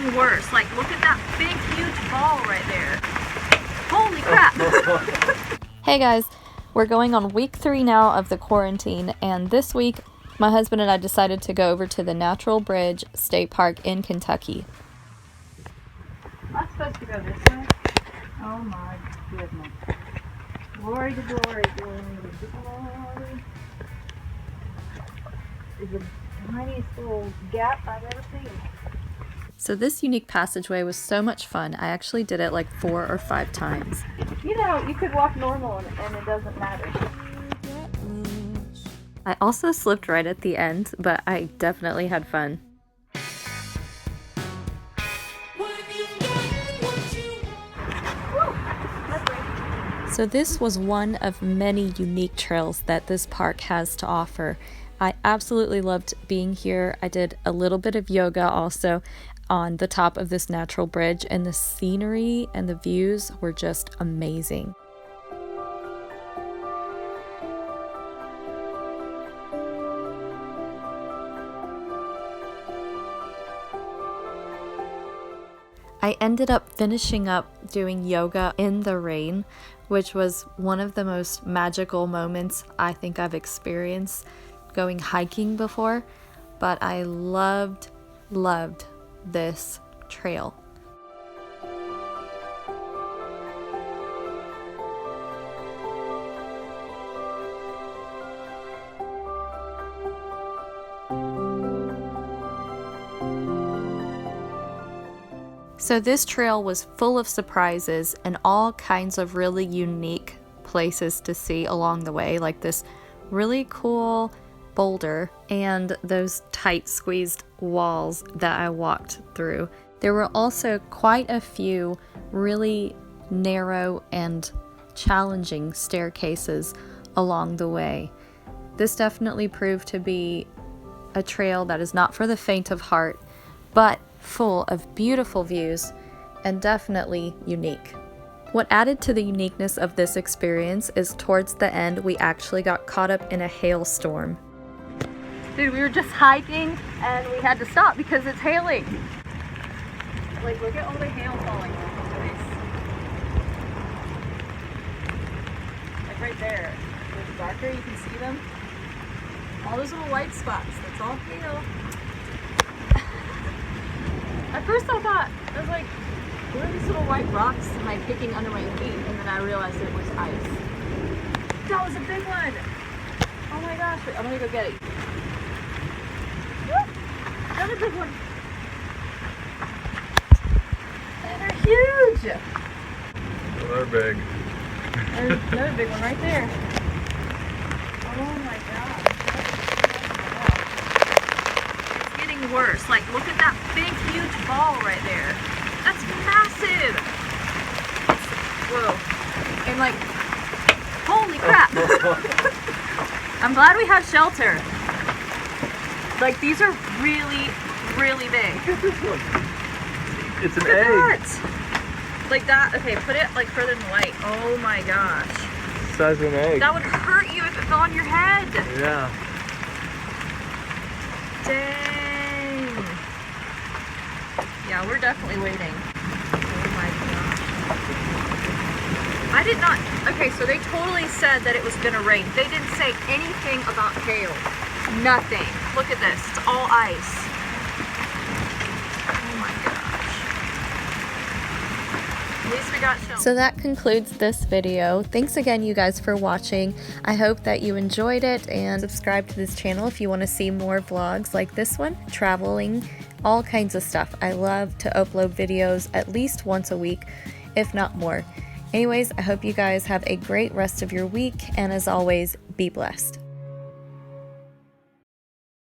getting worse. Like, look at that big, huge ball right there. Holy crap. Hey guys, we're going on week 3 now of the quarantine, and this week my husband and I decided to go over to the Natural Bridge State Park in Kentucky. I'm supposed to go this way. Oh my goodness. Glory to glory, glory to glory. It's the tiniest little gap I've ever seen. So this unique passageway was so much fun. I actually did it like 4 or 5 times. You know, you could walk normal and it doesn't matter. I also slipped right at the end, but I definitely had fun. So this was one of many unique trails that this park has to offer. I absolutely loved being here. I did a little bit of yoga also on the top of this natural bridge, and the scenery and the views were just amazing. I ended up finishing up doing yoga in the rain, which was one of the most magical moments I think I've experienced going hiking before, but I loved this trail. So this trail was full of surprises and all kinds of really unique places to see along the way, like this really cool boulder and those tight squeezed walls that I walked through. There were also quite a few really narrow and challenging staircases along the way. This definitely proved to be a trail that is not for the faint of heart, but full of beautiful views and definitely unique. What added to the uniqueness of this experience is towards the end we actually got caught up in a hailstorm. Dude, we were just hiking and we had to stop because it's hailing. Like, look at all the hail falling on this place. Like right there. It's darker, you can see them. All those little white spots, that's all hail. At first I thought, I was like, what are these little white rocks am I picking under my feet? And then I realized it was ice. That was a big one! Oh my gosh, wait, I'm gonna go get it. Woo! Another big one! And they're huge! Well, they're big. There's another big one right there. Oh my gosh. It's getting worse. Like, look at that big, huge ball right there. That's massive! Whoa. And like, holy crap! I'm glad we have shelter. Like, these are really, really big. It's an Look at egg. that. Like that, okay, put it like further in the light. Oh my gosh. The size of an egg. That would hurt you if it fell on your head. Yeah. Dang. Yeah, we're definitely waiting. Oh my gosh. I did not, okay, so they totally said that it was gonna rain. They didn't say anything about hail. Nothing. Look at this, it's all ice. Oh my gosh. At least we got shelter. So that concludes this video. Thanks again you guys for watching. I hope that you enjoyed it, and subscribe to this channel if you want to see more vlogs like this one, traveling, all kinds of stuff. I love to upload videos at least once a week, if not more. Anyways, I hope you guys have a great rest of your week, and as always, be blessed.